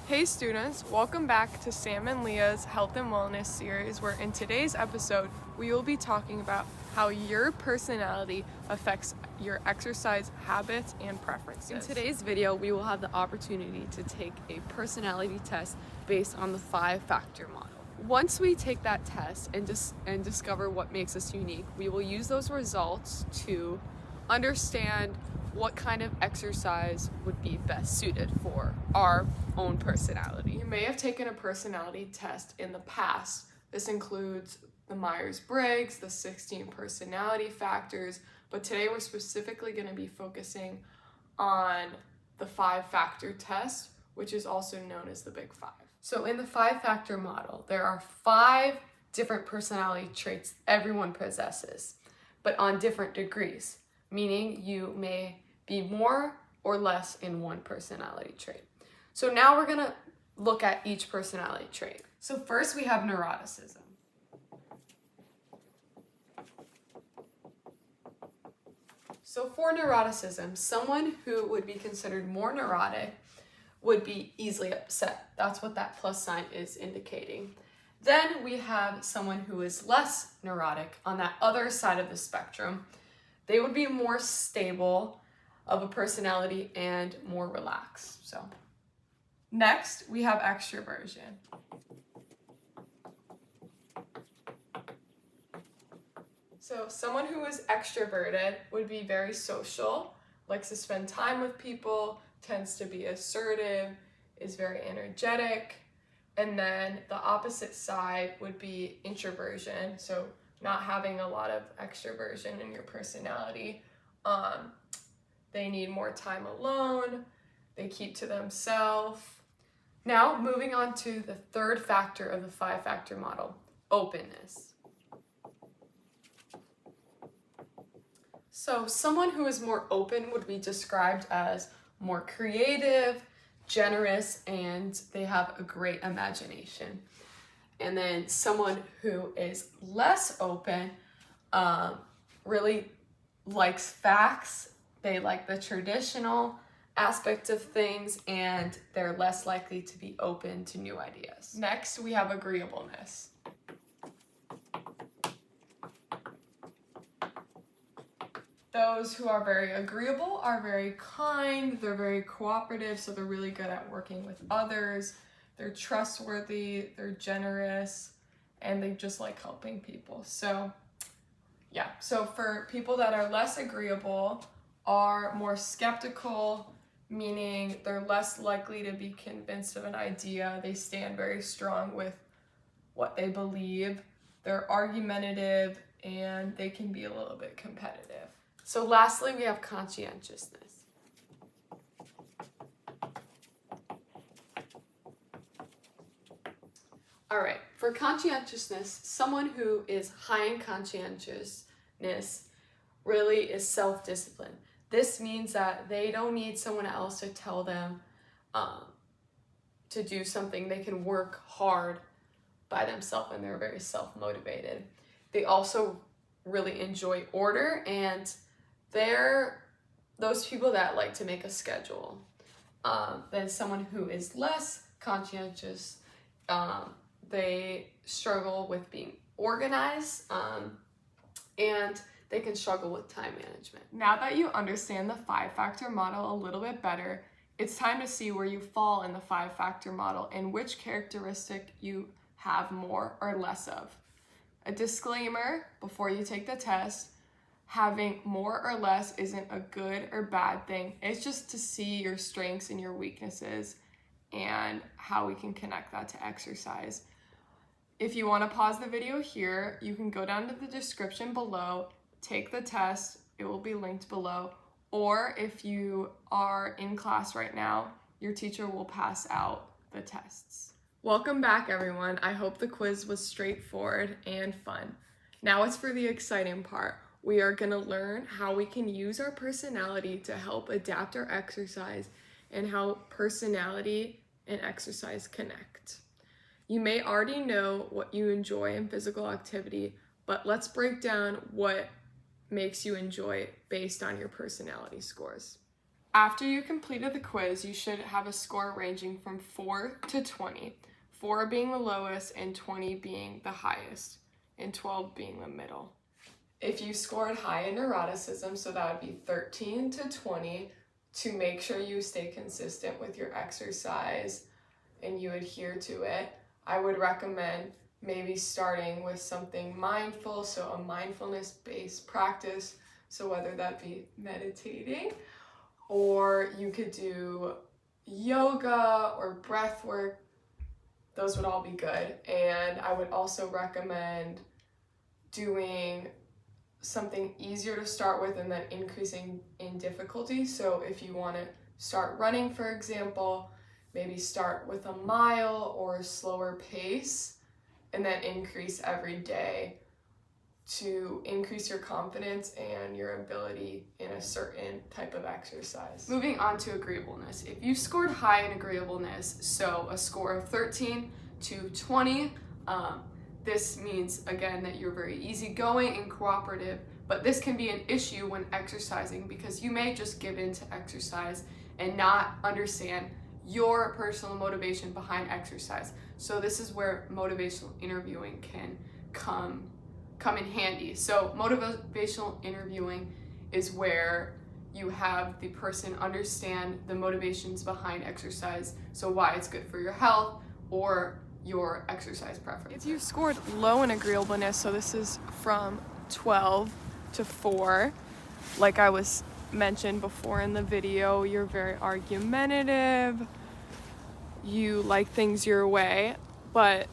Hey students, welcome back to Sam and Leah's Health and Wellness series, where in today's episode we will be talking about how your personality affects your exercise habits and preferences. In today's video, we will have the opportunity to take a personality test based on the 5-factor model. Once we take that test and discover what makes us unique, we will use those results to understand what kind of exercise would be best suited for our own personality. You may have taken a personality test in the past. This includes the Myers-Briggs, the 16 personality factors, but today we're specifically going to be focusing on the 5-factor test, which is also known as the Big Five. So in the 5-factor model, there are 5 different personality traits everyone possesses, but on different degrees, meaning you may be more or less in one personality trait. So now we're going to look at each personality trait. So first we have neuroticism. So for neuroticism, someone who would be considered more neurotic would be easily upset. That's what that plus sign is indicating. Then we have someone who is less neurotic on that other side of the spectrum. They would be more stable of a personality and more relaxed. So next we have extroversion. So someone who is extroverted would be very social, likes to spend time with people, tends to be assertive, is very energetic. And then the opposite side would be introversion, so not having a lot of extroversion in your personality. They need more time alone, they keep to themselves. Now, moving on to the 3rd factor of the 5-factor model, openness. So someone who is more open would be described as more creative, generous, and they have a great imagination. And then someone who is less open really likes facts. They like the traditional aspect of things, and they're less likely to be open to new ideas. Next, we have agreeableness. Those who are very agreeable are very kind, they're very cooperative, so they're really good at working with others. They're trustworthy, they're generous, and they just like helping people. So for people that are less agreeable, are more skeptical, meaning they're less likely to be convinced of an idea. They stand very strong with what they believe. They're argumentative, and they can be a little bit competitive. So lastly, we have conscientiousness. All right, for conscientiousness, someone who is high in conscientiousness really is self-disciplined. This means that they don't need someone else to tell them to do something. They can work hard by themselves, and they're very self-motivated. They also really enjoy order, and they're those people that like to make a schedule. Then someone who is less conscientious, they struggle with being organized, and they can struggle with time management. Now that you understand the 5-factor model a little bit better, it's time to see where you fall in the 5-factor model and which characteristic you have more or less of. A disclaimer before you take the test: having more or less isn't a good or bad thing. It's just to see your strengths and your weaknesses and how we can connect that to exercise. If you want to pause the video here, you can go down to the description below, take the test, it will be linked below, or if you are in class right now, your teacher will pass out the tests. Welcome back, everyone. I hope the quiz was straightforward and fun. Now it's for the exciting part. We are going to learn how we can use our personality to help adapt our exercise and how personality and exercise connect. You may already know what you enjoy in physical activity, but let's break down what makes you enjoy it based on your personality scores. After you completed the quiz, you should have a score ranging from 4 to 20, 4 being the lowest and 20 being the highest, and 12 being the middle. If you scored high in neuroticism, so that would be 13 to 20, to make sure you stay consistent with your exercise and you adhere to it, I would recommend maybe starting with something mindful, so a mindfulness-based practice, so whether that be meditating, or you could do yoga or breath work. Those would all be good. And I would also recommend doing something easier to start with and then increasing in difficulty. So if you want to start running, for example, maybe start with a mile or a slower pace and then increase every day to increase your confidence and your ability in a certain type of exercise. Moving on to agreeableness. If you scored high in agreeableness, so a score of 13 to 20, this means, again, that you're very easygoing and cooperative, but this can be an issue when exercising because you may just give in to exercise and not understand your personal motivation behind exercise. So this is where motivational interviewing can come in handy. So motivational interviewing is where you have the person understand the motivations behind exercise, so why it's good for your health or your exercise preference. If you scored low in agreeableness, so this is from 12 to 4, like I was mentioned before in the video, you're very argumentative, you like things your way, but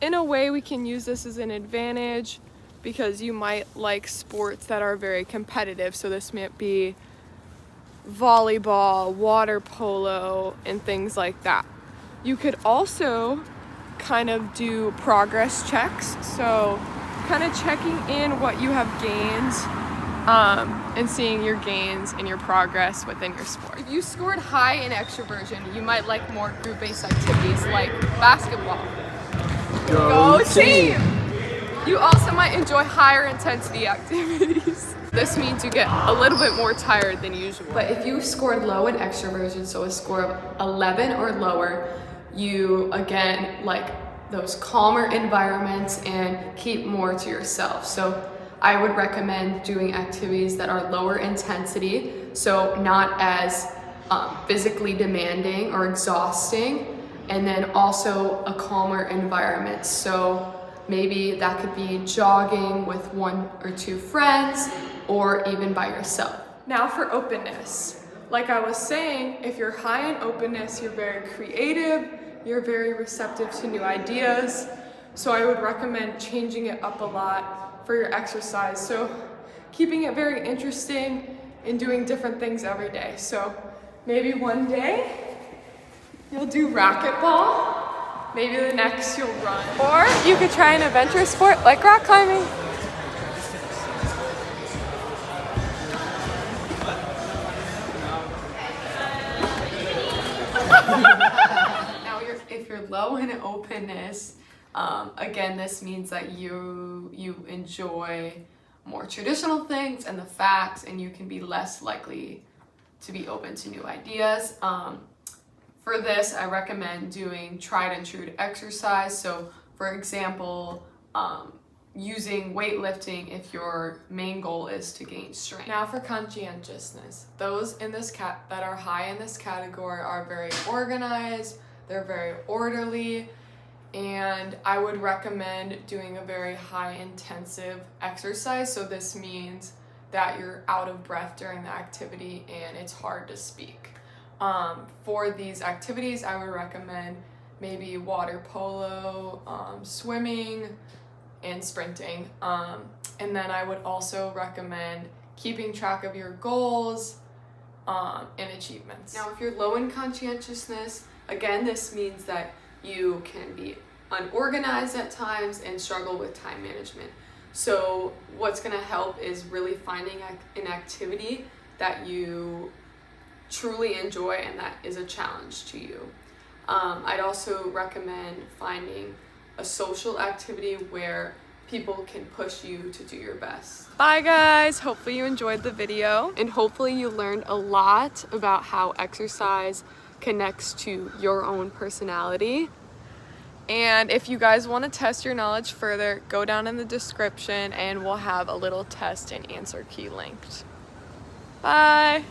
in a way we can use this as an advantage because you might like sports that are very competitive. So this might be volleyball, water polo, and things like that. You could also kind of do progress checks. So kind of checking in what you have gained and seeing your gains and your progress within your sport. If you scored high in extroversion, you might like more group-based activities like basketball. Go team! You also might enjoy higher intensity activities. This means you get a little bit more tired than usual. But if you scored low in extroversion, so a score of 11 or lower, you, again, like those calmer environments and keep more to yourself. So I would recommend doing activities that are lower intensity, so not as physically demanding or exhausting, and then also a calmer environment. So maybe that could be jogging with 1 or 2 friends, or even by yourself. Now for openness. Like I was saying, if you're high in openness, you're very creative, you're very receptive to new ideas. So I would recommend changing it up a lot for your exercise. So keeping it very interesting and doing different things every day. So maybe one day you'll do racquetball. Maybe the next you'll run. Or you could try an adventurous sport like rock climbing. Now if you're low in openness, again, this means that you enjoy more traditional things and the facts, and you can be less likely to be open to new ideas. For this, I recommend doing tried and true exercise. So, for example, using weightlifting if your main goal is to gain strength. Now for conscientiousness. Those in this that are high in this category are very organized, they're very orderly, and I would recommend doing a very high intensive exercise. So this means that you're out of breath during the activity and it's hard to speak. For these activities, I would recommend maybe water polo, swimming, and sprinting. And then I would also recommend keeping track of your goals and achievements. Now, if you're low in conscientiousness, again, this means that you can be unorganized at times and struggle with time management. So what's gonna help is really finding an activity that you truly enjoy and that is a challenge to you. I'd also recommend finding a social activity where people can push you to do your best. Bye guys, hopefully you enjoyed the video and hopefully you learned a lot about how exercise connects to your own personality. And if you guys want to test your knowledge further, go down in the description and we'll have a little test and answer key linked. Bye!